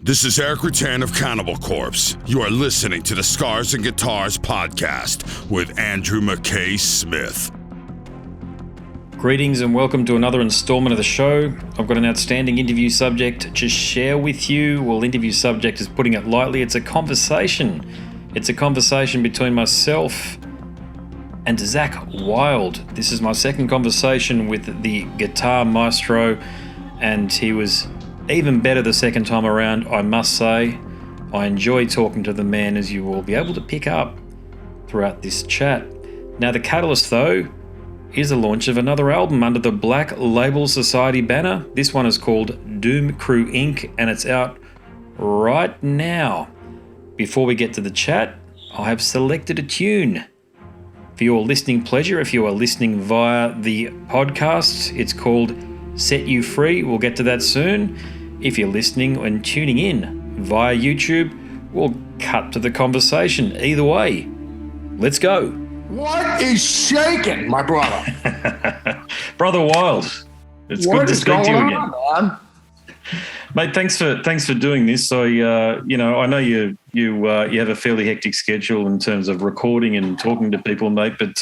This is Eric Rutan of Cannibal Corpse. You are listening to the Scars and Guitars podcast with Andrew McKay Smith. Greetings and welcome to another installment of the show. I've got an outstanding interview subject to share with you. Well, interview subject is putting it lightly. It's a conversation. It's a conversation between myself and Zakk Wylde. This is my second conversation with the guitar maestro, and he was even better the second time around, I must say. I enjoy talking to the man, as you will be able to pick up throughout this chat. Now, the catalyst, though, is the launch of another album under the Black Label Society banner. This one is called Doom Crew Inc., and it's out right now. Before we get to the chat, I have selected a tune for your listening pleasure. If you are listening via the podcast, it's called Set You Free. We'll get to that soon. If you're listening and tuning in via YouTube, we'll cut to the conversation. Either way, let's go. What is shaking, my brother? Brother Wylde, it's good to speak to you again. Man? Mate, thanks for doing this. So, I know you have a fairly hectic schedule in terms of recording and talking to people, mate. But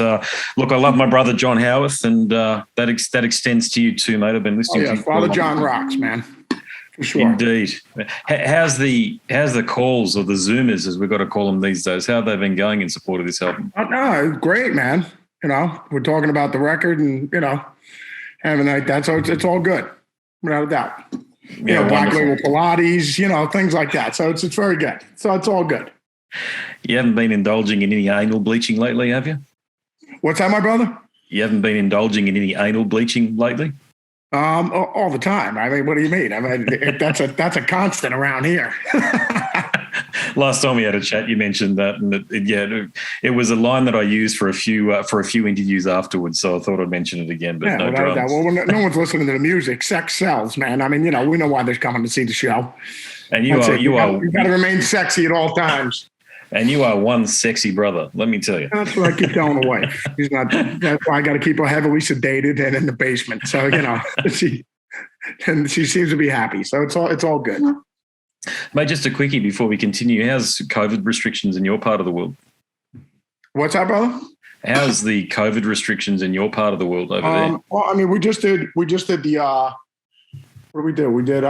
look, I love my brother John Howarth, and that extends to you too, mate. I've been listening to you. Father John rocks, man. For sure. Indeed. How's the calls, or the Zoomers, as we've got to call them these days? How have they been going in support of this album? No, great, man. We're talking about the record and having like that, so it's all good, without a doubt. Black Label Pilates, things like that. So it's very good. So it's all good. You haven't been indulging in any anal bleaching lately, have you? What's that, my brother? You haven't been indulging in any anal bleaching lately? All the time. I mean, what do you mean? I mean, that's a constant around here. Last time we had a chat, you mentioned that, and it was a line that I used for a few interviews afterwards. So I thought I'd mention it again. But no dramas. Well, no one's listening to the music. Sex sells, man. I mean, we know why they're coming to see the show. And you got to remain sexy at all times. And you are one sexy brother, let me tell you. That's what I keep telling the wife. That's why I got to keep her heavily sedated and in the basement. So, she seems to be happy. So it's all good. Mate, just a quickie before we continue. How's COVID restrictions in your part of the world? What's that, brother? How's the COVID restrictions in your part of the world over there? Well, I mean, we just did the what did we do? We did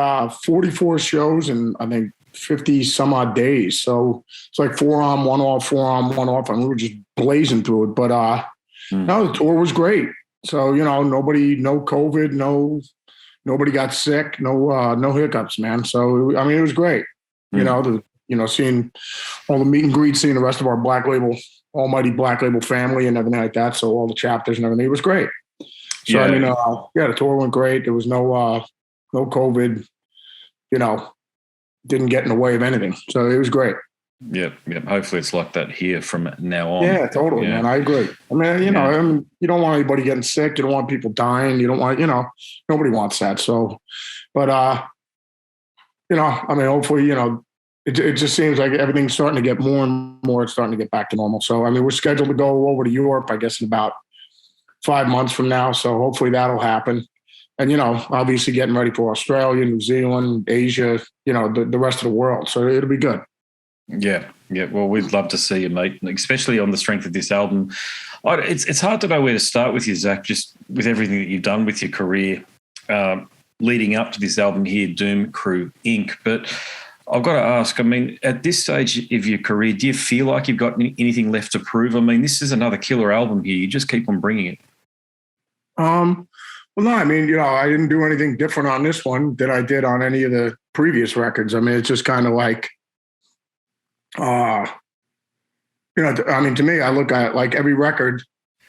44 shows in, I think, 50 some odd days. So it's like 4 on, 1 off, 4 on, 1 off. And we were just blazing through it. But no, the tour was great. So, no COVID, nobody got sick, no hiccups, man. So, I mean, it was great. Seeing all the meet and greets, seeing the rest of our Black Label, almighty Black Label family and everything like that. So all the chapters and everything, it was great. So, yeah. I mean, the tour went great. There was no COVID, didn't get in the way of anything. So it was great. Yep. Hopefully it's like that here from now on. Yeah, totally, man. I agree. I mean, you don't want anybody getting sick. You don't want people dying. You don't want, nobody wants that. So, but, I mean, hopefully, it just seems like everything's starting to get more and more. It's starting to get back to normal. So, I mean, we're scheduled to go over to Europe, I guess, in about 5 months from now. So hopefully that'll happen. And, obviously getting ready for Australia, New Zealand, Asia, the rest of the world. So it'll be good. Yeah. Well, we'd love to see you, mate, especially on the strength of this album. It's hard to know where to start with you, Zakk, just with everything that you've done with your career leading up to this album here, Doom Crew Inc. But I've got to ask, I mean, at this stage of your career, do you feel like you've got anything left to prove? I mean, this is another killer album here. You just keep on bringing it. Well, no, I mean, I didn't do anything different on this one that I did on any of the previous records. I mean, it's just kind of like, I mean, to me, I look at like every record,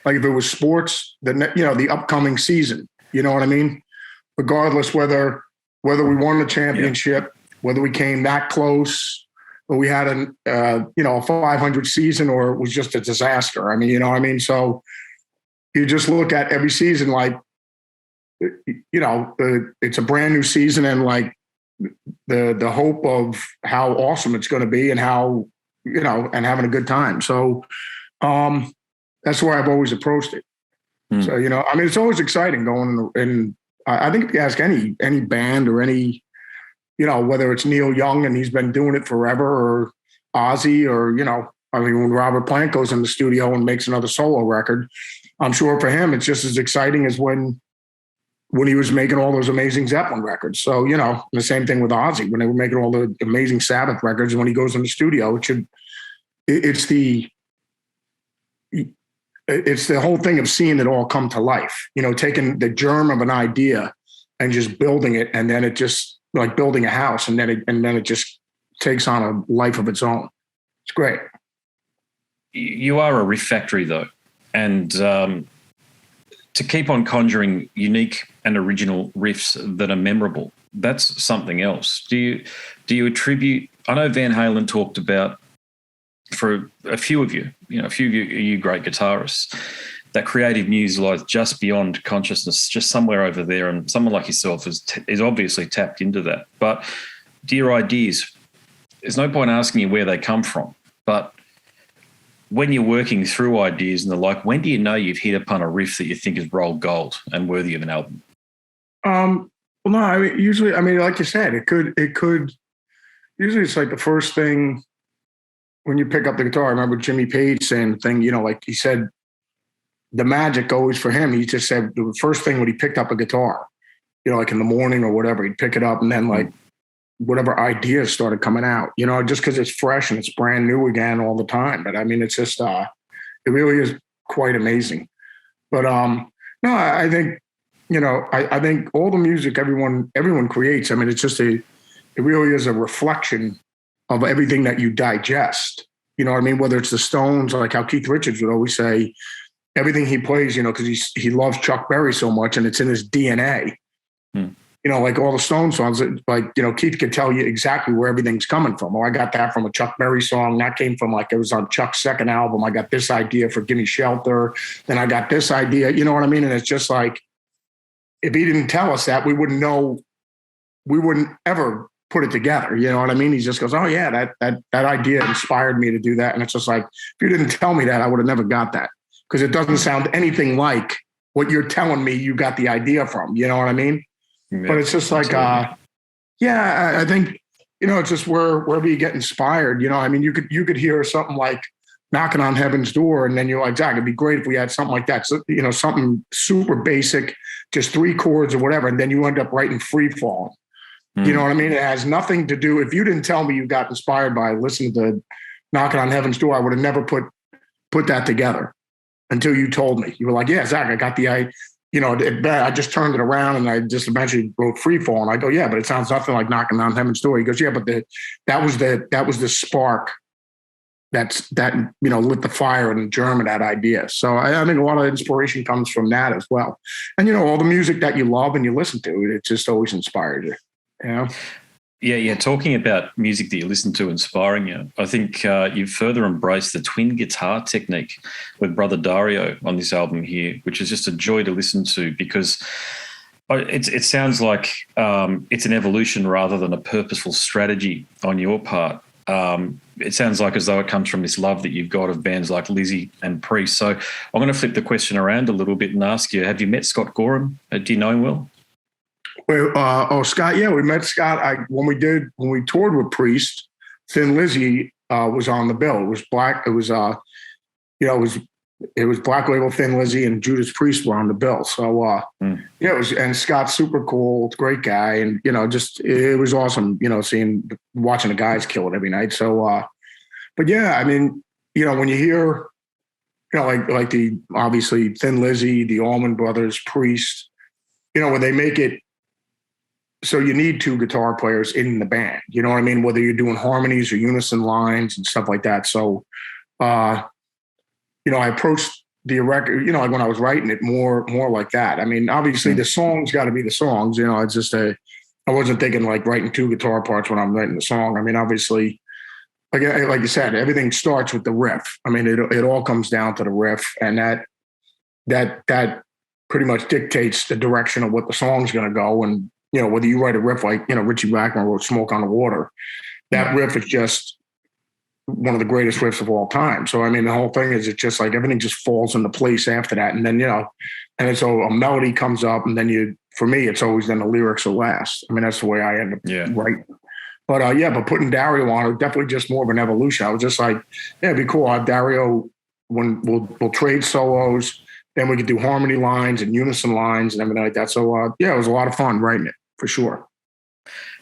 like if it was sports, the upcoming season, you know what I mean? Regardless whether we won the championship, whether we came that close, or we had a 500 season, or it was just a disaster. I mean, you know what I mean? So you just look at every season like, it's a brand new season, and like the hope of how awesome it's going to be and how, and having a good time. So that's where I've always approached it. So, I mean, it's always exciting going and I think if you ask any band or any whether it's Neil Young and he's been doing it forever, or Ozzy, or, when Robert Plant goes in the studio and makes another solo record, I'm sure for him it's just as exciting as when he was making all those amazing Zeppelin records. So, the same thing with Ozzy, when they were making all the amazing Sabbath records, and when he goes in the studio, it's the whole thing of seeing it all come to life, taking the germ of an idea and just building it. And then it just like building a house, and then it just takes on a life of its own. It's great. You are a riff factory though. And to keep on conjuring unique and original riffs that are memorable, that's something else. Do you attribute, I know Van Halen talked about, for a few of you, a few of you great guitarists, that creative muse lies just beyond consciousness, just somewhere over there, and someone like yourself is obviously tapped into that. But do your ideas, there's no point asking you where they come from, but when you're working through ideas and the like, when do you know you've hit upon a riff that you think is rolled gold and worthy of an album? Well, no, usually, like you said, it could, usually it's like the first thing when you pick up the guitar. I remember Jimmy Page saying the thing, like he said, the magic always for him, he just said the first thing when he picked up a guitar, like in the morning or whatever, he'd pick it up and then like whatever ideas started coming out, just because it's fresh and it's brand new again all the time. But it's just, it really is quite amazing. But no, I think, I think all the music everyone creates, it's just it really is a reflection of everything that you digest. Whether it's the Stones, like how Keith Richards would always say, everything he plays, because he loves Chuck Berry so much and it's in his DNA. Like all the Stones songs, like, Keith could tell you exactly where everything's coming from. I got that from a Chuck Berry song. That came from it was on Chuck's second album. I got this idea for Gimme Shelter. Then I got this idea, you know what I mean? And it's just like, if he didn't tell us that, we wouldn't know, we wouldn't ever put it together. You know what I mean? He just goes, oh yeah, that idea inspired me to do that. And it's just like, if you didn't tell me that, I would have never got that, because it doesn't sound anything like what you're telling me you got the idea from. You know what I mean? Yeah, but it's just like, I think, it's just wherever you get inspired, you could hear something like Knocking on Heaven's Door, and then you're like, Zakk, it'd be great if we had something like that. So, something super basic, just 3 chords or whatever. And then you end up writing Free Fall. You know what I mean? It has nothing to do. If you didn't tell me you got inspired by listening to Knocking on Heaven's Door, I would have never put that together until you told me. You were like, yeah, Zakk, I got the idea. I just turned it around and I just eventually wrote Free Fall. And I go, yeah, but it sounds nothing like Knocking on Heaven's Door. He goes, yeah, but that was the spark that lit the fire and the germ of that idea. So I think a lot of inspiration comes from that as well. And, all the music that you love and you listen to, it just always inspires you. Yeah. Talking about music that you listen to inspiring you, I think you've further embraced the twin guitar technique with Brother Dario on this album here, which is just a joy to listen to, because it sounds like it's an evolution rather than a purposeful strategy on your part. It sounds like as though it comes from this love that you've got of bands like Lizzie and Priest. So I'm going to flip the question around a little bit and ask you, have you met Scott Gorham? Do you know him well? Well, Scott, yeah, we met Scott. When we toured with Priest, Thin Lizzy was on the bill. It was black. It was Black Label, Thin Lizzy, and Judas Priest were on the bill. So it was, and Scott's super cool, great guy, and it was awesome. Watching the guys kill it every night. So, but yeah, when you hear, like the obviously Thin Lizzy, the Allman Brothers, Priest, when they make it. So you need 2 guitar players in the band, you know what I mean? Whether you're doing harmonies or unison lines and stuff like that. So, I approached the record, like when I was writing it more like that. Obviously the songs got to be the songs, it's just I wasn't thinking like writing 2 guitar parts when I'm writing the song. Obviously, like you said, everything starts with the riff. It all comes down to the riff, and that pretty much dictates the direction of what the song's going to go. And, whether you write a riff like, Richie Blackmore wrote Smoke on the Water, that riff is just one of the greatest riffs of all time. So, the whole thing is, it's just like everything just falls into place after that. And then, and so a melody comes up, and then you for me, it's always then the lyrics are last. I mean, that's the way I end up writing. But but putting Dario on it, definitely just more of an evolution. I was just like, yeah, it'd be cool. I'll have Dario when we'll trade solos, then we could do harmony lines and unison lines and everything like that. So it was a lot of fun writing it for sure.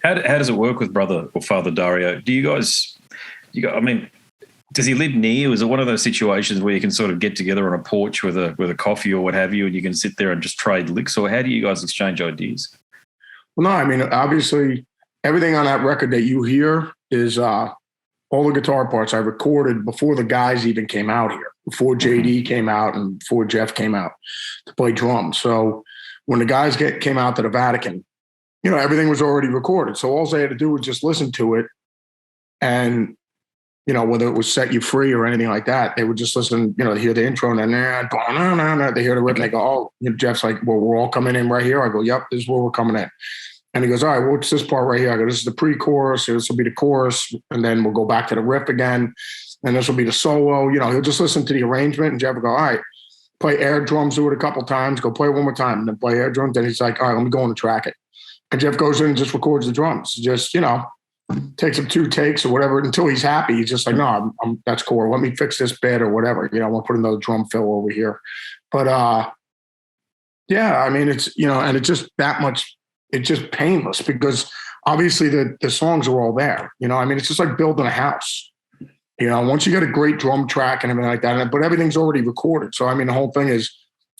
How does it work with brother or father Dario? Do you guys, I mean, does he live near? Is it one of those situations where you can sort of get together on a porch with a coffee or what have you, and you can sit there and just trade licks? Or how do you guys exchange ideas? Well, no, I mean, obviously everything on that record that you hear is all the guitar parts I recorded before the guys even came out here, before JD came out and before Jeff came out to play drums. So when the guys came out to the Vatican, everything was already recorded. So all they had to do was just listen to it. And, whether it was Set You Free or anything like that, they would just listen, they hear the intro and then they hear the riff and they go, Jeff's like, well, we're all coming in right here. I go, yep, this is where we're coming in. And he goes, all right, well, what's this part right here? I go, this is the pre-chorus. This will be the chorus. And then we'll go back to the riff again. And this will be the solo. He'll just listen to the arrangement and Jeff will go, all right, play air drums, do it a couple times, go play it one more time, and then play air drums. Then he's like, all right, let me go on and track it. And Jeff goes in and just records the drums. Just, takes him 2 takes or whatever until he's happy. He's just like, no, that's cool. Let me fix this bit or whatever. I want to put another drum fill over here. But I mean, it's, and it's just that much, it's just painless because obviously the songs are all there. I mean, it's just like building a house. Once you get a great drum track and everything like that, but everything's already recorded. So, I mean, the whole thing is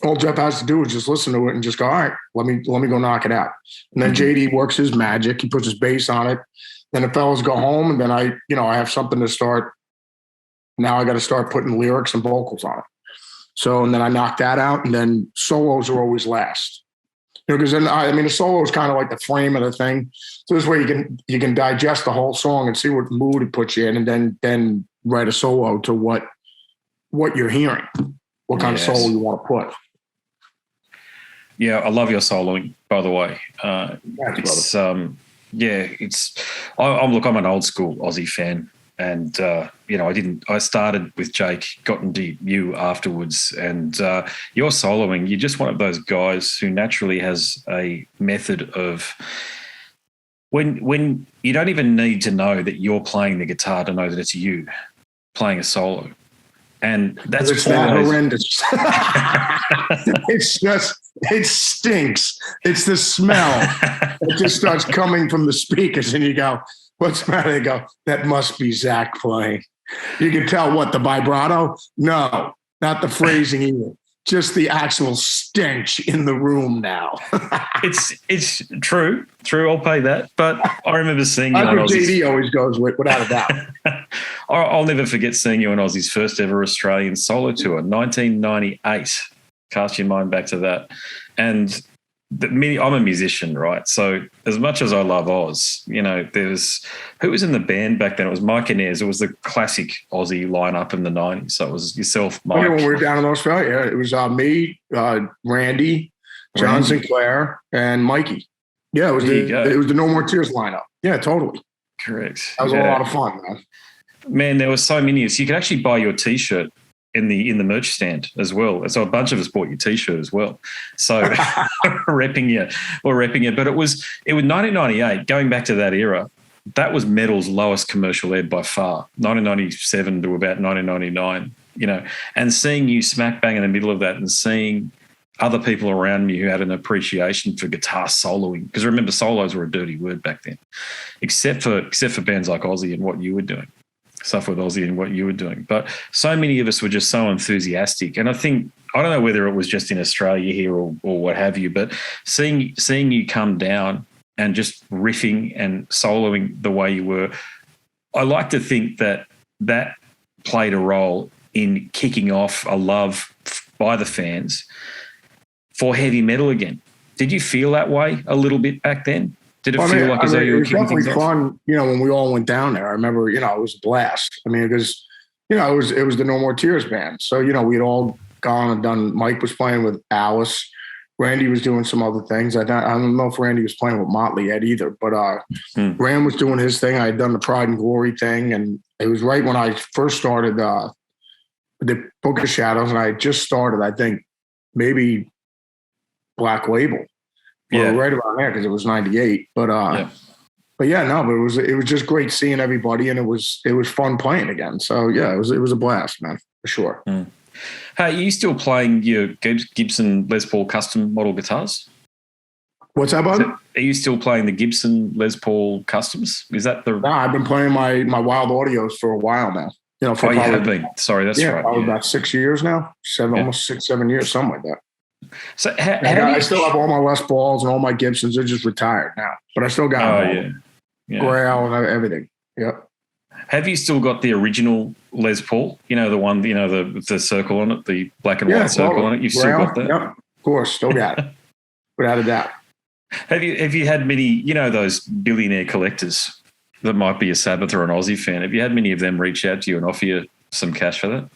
all Jeff has to do is just listen to it and just go, all right, let me go knock it out. And then JD works his magic. He puts his bass on it. Then the fellas go home and then I have something to start. Now I got to start putting lyrics and vocals on it. So, and then I knock that out and then solos are always last. Because then, the solo is kind of like the frame of the thing. So this way you can digest the whole song and see what mood it puts you in and then write a solo to what you're hearing, what kind of solo you want to put. Yeah, I love your soloing, by the way. I'm an old school Ozzy fan. And, I started with Jake, got into you afterwards. And your soloing, you're just one of those guys who naturally has a method of when you don't even need to know that you're playing the guitar to know that it's you playing a solo. And that's horrendous. It stinks. It's the smell. It just starts coming from the speakers and you go, what's the matter? They go, that must be Zakk playing. You can tell what, the vibrato? No, not the phrasing either. Just the actual stench in the room now. It's true. I'll pay that. But I remember seeing you. That's what JD always goes with, without a doubt. I'll never forget seeing you on Ozzy's first ever Australian solo tour, 1998. Cast your mind back to that. And I'm a musician, right? So as much as I love Oz, who was in the band back then? It was Mike Inez. It was the classic Ozzy lineup in the 90s. So it was yourself, Mike. When we were down in Australia, it was me, Randy, John Sinclair, and Mikey. Yeah, it was the No More Tears lineup. Yeah, totally. Correct. That was a lot of fun, man. Man, there were so many. So you could actually buy your T-shirt in the merch stand as well. So a bunch of us bought your T-shirt as well. So repping you. But it was 1998, going back to that era, that was metal's lowest commercial ed by far, 1997 to about 1999, and seeing you smack bang in the middle of that and seeing other people around me who had an appreciation for guitar soloing, because remember, solos were a dirty word back then, except for bands like Ozzy and what you were doing. Stuff with Ozzy and what you were doing. But so many of us were just so enthusiastic. And I don't know whether it was just in Australia here or what have you, but seeing you come down and just riffing and soloing the way you were, I like to think that played a role in kicking off a love by the fans for heavy metal again. Did you feel that way a little bit back then? Did it feel like as though you were kicking things off? It was definitely fun, when we all went down there. I remember, it was a blast. I mean, because, it was the No More Tears band. So, we'd all gone and done, Mike was playing with Alice. Randy was doing some other things. I don't know if Randy was playing with Motley Ed either, but Graham was doing his thing. I had done the Pride and Glory thing. And it was right when I first started the Book of Shadows. And I just started, I think, maybe Black Label. Yeah. right around there because it was 98. But yeah, no, but it was just great seeing everybody, and it was fun playing again. So yeah, it was a blast, man, for sure. Mm. Hey, are you still playing your Gibson Les Paul custom model guitars? What's that, bud? Are you still playing the Gibson Les Paul customs? Is that the? No, I've been playing my Wylde audios for a while now. You know, for you have been. Sorry, that's right. Probably about 6 years now, almost 6-7 years, something like that. So I still have all my Les Pauls and all my Gibsons. They're just retired now, but I still got them. Grail and everything. Yep. Have you still got the original Les Paul? You know, the one, you know, the circle on it, the black and white circle on it. You've still got that? Yep, of course, still got it, without a doubt. Have you had many, you know, those billionaire collectors that might be a Sabbath or an Ozzy fan? Have you had many of them reach out to you and offer you some cash for that?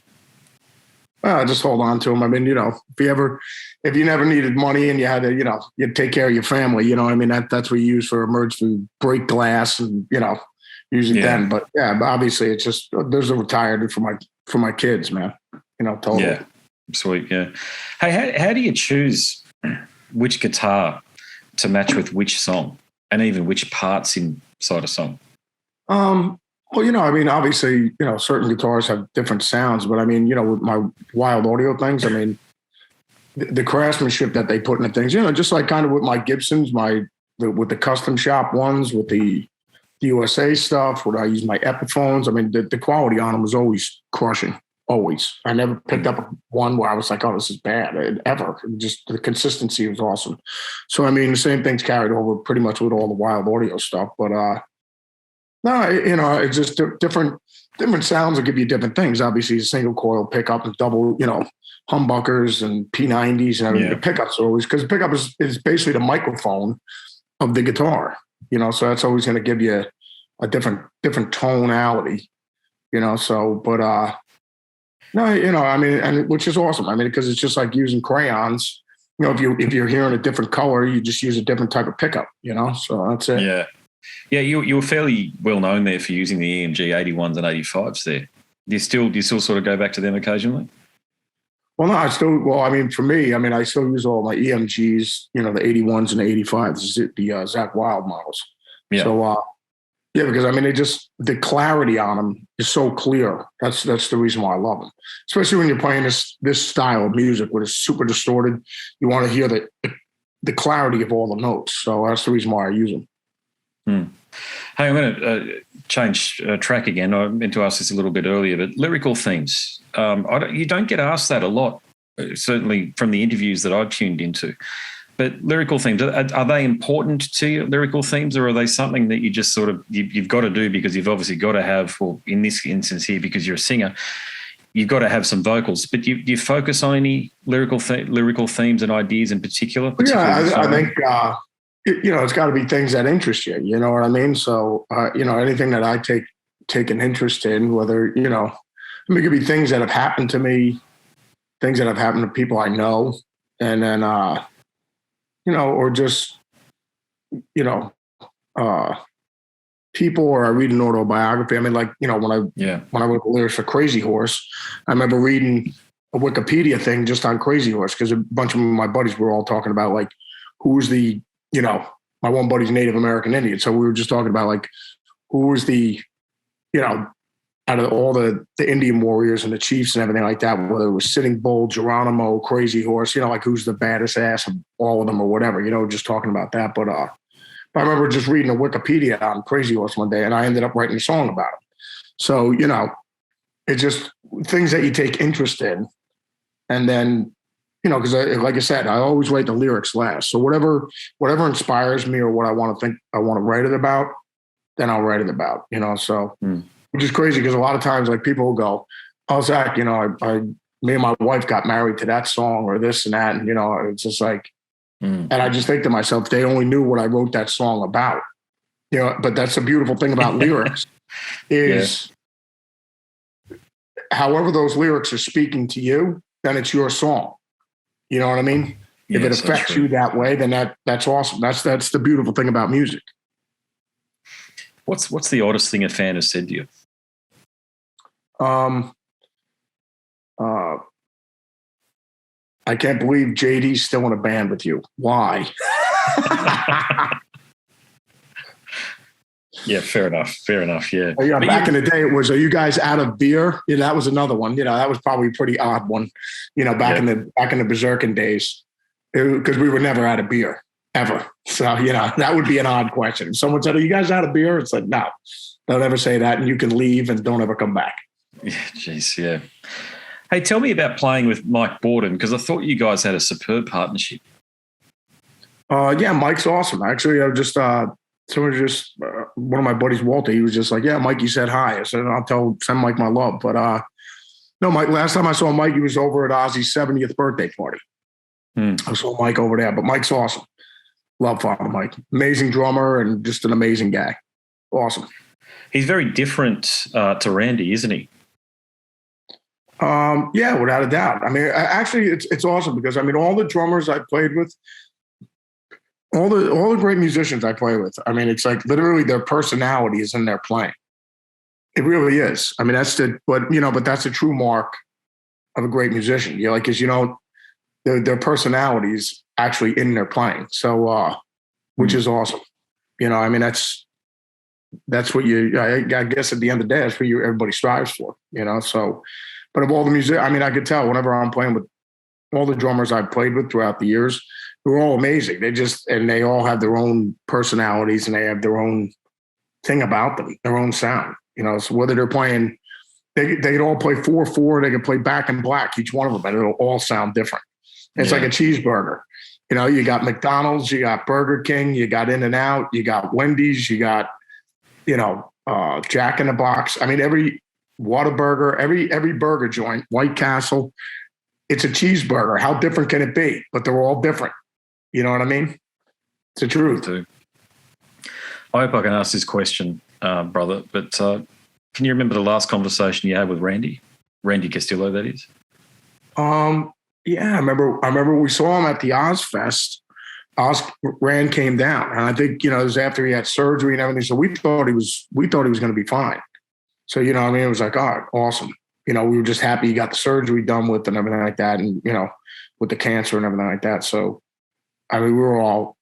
Just hold on to them. I mean, you know, if you never needed money and you had to, you know, you'd take care of your family, you know, I mean, that's what you use for emergency, break glass and, you know, use it then. But yeah, but obviously it's just, there's a retired for my kids, man, you know, totally. Yeah. Sweet. Yeah. Hey, how do you choose which guitar to match with which song and even which parts inside a song? Well, you know, I mean, obviously, you know, certain guitars have different sounds, but I mean, you know, with my Wylde audio things, I mean, the craftsmanship that they put into things, you know, just like kind of with my Gibsons, with the custom shop ones, with the USA stuff, where I use my Epiphones. I mean, the quality on them was always crushing, always. I never picked up one where I was like, oh, this is bad, ever. Just the consistency was awesome. So, I mean, the same thing's carried over pretty much with all the Wylde audio stuff, but, no, you know, it's just different sounds will give you different things. Obviously, a single coil pickup and double, you know, humbuckers and P90s and everything. The pickups are always, because the pickup is basically the microphone of the guitar, you know, so that's always going to give you a different tonality, you know. So, but no, you know, I mean, and which is awesome. I mean, because it's just like using crayons. You know, if you're hearing a different color, you just use a different type of pickup, you know. So that's it. Yeah. Yeah, you were fairly well known there for using the EMG 81s and 85s there. Do you still sort of go back to them occasionally? Well, no, I mean, for me, I mean, I still use all my EMGs, you know, the 81s and the 85s, the Zakk Wylde models. Yeah. So, yeah, because I mean, the clarity on them is so clear. That's the reason why I love them, especially when you're playing this style of music where it's super distorted. You want to hear the clarity of all the notes. So that's the reason why I use them. Hey, I'm going to change track again. I meant to ask this a little bit earlier, but lyrical themes. You don't get asked that a lot, certainly from the interviews that I've tuned into. But lyrical themes, are they important to you, lyrical themes, or are they something that you just sort of, you've got to do because you've obviously got to have, well, in this instance here, because you're a singer, you've got to have some vocals. But do you focus on any lyrical themes and ideas in particular? Yeah, I think... you know, it's got to be things that interest you. You know what I mean? So, you know, anything that I take an interest in, whether, you know, I mean, it could be things that have happened to me, things that have happened to people I know, and then, you know, or just, you know, people, or I read an autobiography. I mean, like, you know, when I wrote the lyrics for Crazy Horse, I remember reading a Wikipedia thing just on Crazy Horse because a bunch of my buddies were all talking about like who's the, you know, my one buddy's Native American Indian. So we were just talking about like, who was the, you know, out of all the Indian warriors and the chiefs and everything like that, whether it was Sitting Bull, Geronimo, Crazy Horse, you know, like who's the baddest ass of all of them or whatever, you know, just talking about that. But I remember just reading a Wikipedia on Crazy Horse one day and I ended up writing a song about it. So, you know, it's just things that you take interest in. And then, you know, because like I said, I always write the lyrics last. So whatever inspires me or what I want to write it about, then I'll write it about, you know. So, which is crazy because a lot of times, like people will go, "Oh, Zakk, you know, me and my wife got married to that song or this and that," and you know, it's just like, and I just think to myself, they only knew what I wrote that song about, you know. But that's the beautiful thing about lyrics is, however those lyrics are speaking to you, then it's your song. You know what I mean? If it affects you that way, then that's awesome. That's the beautiful thing about music. What's the oddest thing a fan has said to you? I can't believe JD's still in a band with you. Why? Yeah, fair enough. Yeah. Yeah, back in the day, it was, are you guys out of beer? Yeah, that was another one. That was probably a pretty odd one. Back in the Berserkin days, because we were never out of beer ever. So that would be an odd question. If someone said, "Are you guys out of beer?" It's like, no, don't ever say that, and you can leave and don't ever come back. Yeah, jeez, yeah. Hey, tell me about playing with Mike Borden, because I thought you guys had a superb partnership. Yeah, Mike's awesome. Actually, I just. Someone one of my buddies, Walter, he was just like, yeah, Mike, you said hi. I said, send Mike my love. But no, Mike, last time I saw Mike, he was over at Ozzy's 70th birthday party. I saw Mike over there, but Mike's awesome. Love Father Mike. Amazing drummer and just an amazing guy. Awesome. He's very different to Randy, isn't he? Yeah, without a doubt. I mean, actually, it's awesome because, I mean, all the drummers I played with, all the great musicians I play with, I mean, it's like literally their personality is in their playing. It really is. I mean, but that's the true mark of a great musician. Because their personalities actually in their playing. So, which is awesome. I mean, that's what I guess at the end of the day, that's what everybody strives for. So, but of all the music, I mean, I could tell whenever I'm playing with all the drummers I've played with throughout the years, they're all amazing. They all have their own personalities and they have their own thing about them, their own sound. So whether they're playing, they could all play 4/4, they could play Back in Black, each one of them, and it'll all sound different. It's like a cheeseburger. You got McDonald's, you got Burger King, you got In-N-Out, you got Wendy's, you got, Jack in the Box. I mean, every Whataburger, every burger joint, White Castle, it's a cheeseburger. How different can it be? But they're all different. You know what I mean? It's the truth. I hope I can ask this question, brother, but can you remember the last conversation you had with Randy? Randy Castillo, that is? Yeah, I remember we saw him at the Ozfest. Rand came down, and I think, it was after he had surgery and everything. So we thought he was going to be fine. So, it was like, oh, awesome. We were just happy he got the surgery done with and everything like that. And, with the cancer and everything like that. So, I mean, we were all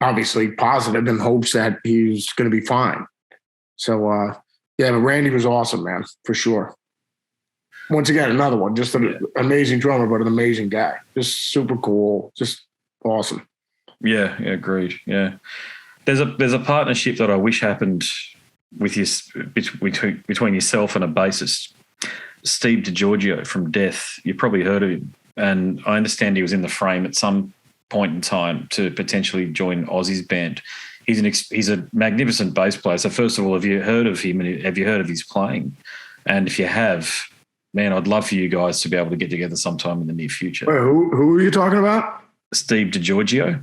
obviously positive in hopes that he was going to be fine. So, yeah, but Randy was awesome, man, for sure. Once again, another one, just an amazing drummer, but an amazing guy. Just super cool. Just awesome. Yeah, agreed. Yeah. There's a partnership that I wish happened with between yourself and a bassist, Steve DiGiorgio from Death. You've probably heard of him. And I understand he was in the frame at some point in time to potentially join Ozzy's band. He's a magnificent bass player. So first of all, have you heard of him and have you heard of his playing? And if you have, man, I'd love for you guys to be able to get together sometime in the near future. Wait, who are you talking about? Steve DiGiorgio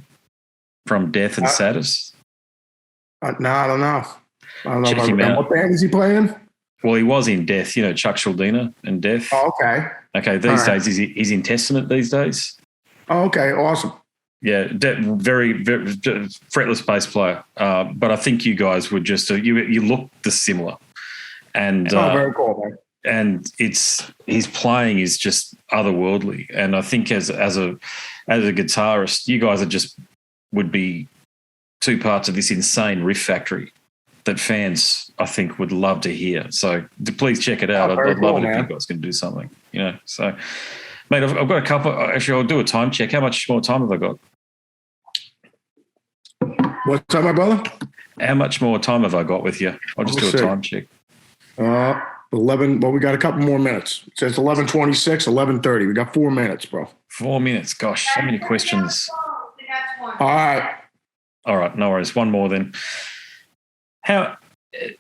from Death and Satis. No, I don't know. Check him out. What band is he playing? Well, he was in Death, Chuck Schuldiner and Death. Oh, okay. Okay, these days he's in Testament these days. Oh, okay, awesome. Yeah, very, very fretless bass player. But I think you guys would just you look similar, and very cool, man. And his playing is just otherworldly. And I think as a guitarist, you guys would be two parts of this insane riff factory that fans, I think, would love to hear. So please check it out. I'd love it if you guys can do something. So, mate, I've got a couple. Actually, I'll do a time check. How much more time have I got? What's up, my brother? How much more time have I got with you? I'll just do a time check. 11. Well, we got a couple more minutes. It says 11:26, 11:30. We got 4 minutes, bro. 4 minutes. Gosh, so many questions. All right. No worries. One more then. How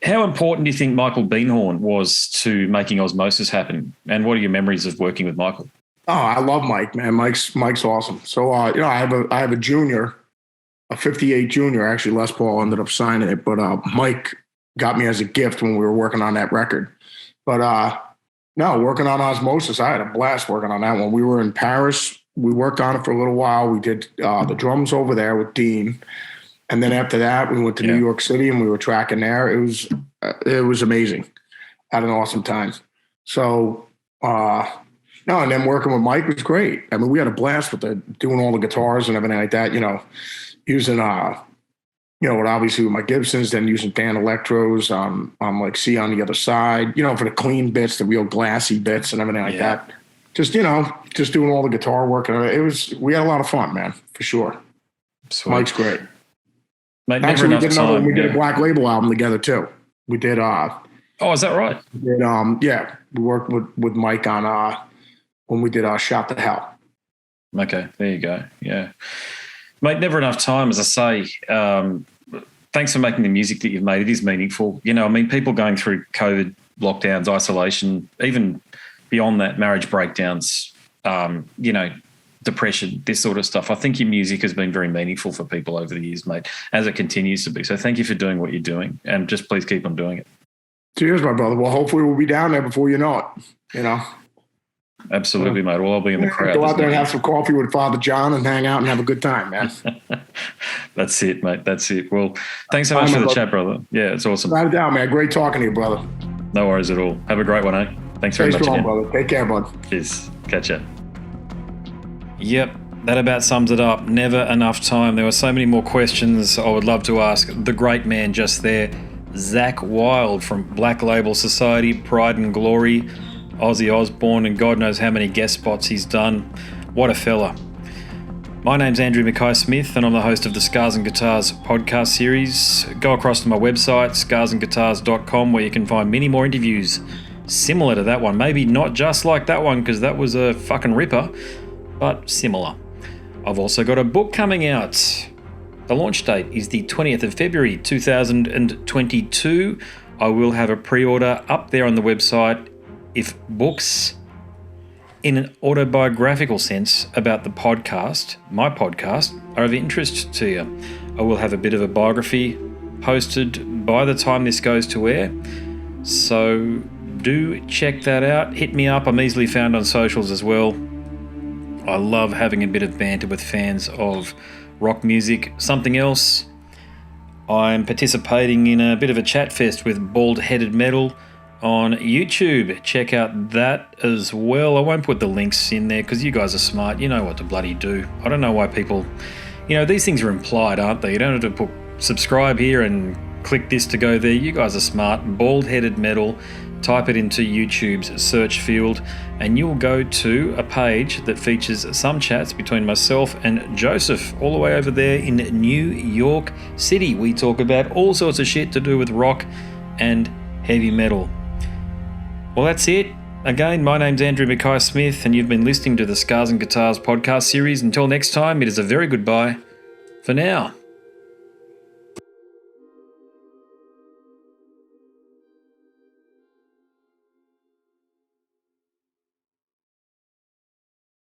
important do you think Michael Beenhorn was to making Osmosis happen? And what are your memories of working with Michael? Oh, I love Mike, man. Mike's awesome. So, I have a junior, a 58 junior. Actually, Les Paul ended up signing it, but Mike got me as a gift when we were working on that record. But working on Osmosis, I had a blast working on that one. We were in Paris. We worked on it for a little while. We did the drums over there with Dean. And then after that, we went to New York City and we were tracking there. It was amazing. Had an awesome time. So, No, and then working with Mike was great. I mean, we had a blast with doing all the guitars and everything like that. Using obviously with my Gibsons, then using Dan Electros on like C on the other side. For the clean bits, the real glassy bits and everything like that. Just doing all the guitar work, and we had a lot of fun, man, for sure. Sweet. Mike's great. Mate, actually, we did a Black Label album together too. We did. Oh, is that right? We did, we worked with Mike on when we did Shout to Hell. Okay, there you go. Yeah, mate, never enough time, as I say. Thanks for making the music that you've made. It is meaningful. People going through COVID lockdowns, isolation, even beyond that, marriage breakdowns, depression, this sort of stuff. I think your music has been very meaningful for people over the years, mate, as it continues to be. So thank you for doing what you're doing, and just please keep on doing it. Cheers, my brother. Well, hopefully we'll be down there before you know it, Absolutely, mate. Well, I'll be in the crowd. Go out there and have some coffee with Father John and hang out and have a good time, man. That's it, mate. That's it. Well, thanks so much for the chat, brother. Yeah, it's awesome. Without a doubt, man. Great talking to you, brother. No worries at all. Have a great one, eh? Thanks very much again. Brother. Take care, bud. Cheers. Catch ya. Yep, that about sums it up. Never enough time. There were so many more questions I would love to ask the great man just there, Zakk Wylde from Black Label Society, Pride and Glory, Ozzy Osbourne, and God knows how many guest spots he's done. What a fella. My name's Andrew Mackay-Smith, and I'm the host of the Scars and Guitars podcast series. Go across to my website, scarsandguitars.com, where you can find many more interviews similar to that one. Maybe not just like that one, because that was a fucking ripper, but similar. I've also got a book coming out. The launch date is the 20th of February 2022. I will have a pre-order up there on the website. If books in an autobiographical sense about the podcast, my podcast, are of interest to you, I will have a bit of a biography posted by the time this goes to air. So do check that out. Hit me up. I'm easily found on socials as well. I love having a bit of banter with fans of rock music. Something else, I'm participating in a bit of a chat fest with Bald-Headed Metal on YouTube. Check out that as well. I won't put the links in there because you guys are smart. You know what to bloody do. I don't know why people, these things are implied, aren't they? You don't have to put subscribe here and click this to go there. You guys are smart. Bald-Headed Metal. Type it into YouTube's search field and you'll go to a page that features some chats between myself and Joseph all the way over there in New York City. We talk about all sorts of shit to do with rock and heavy metal. Well, that's it. Again, my name's Andrew Mackay-Smith and you've been listening to the Scars and Guitars podcast series. Until next time, it is a very goodbye for now.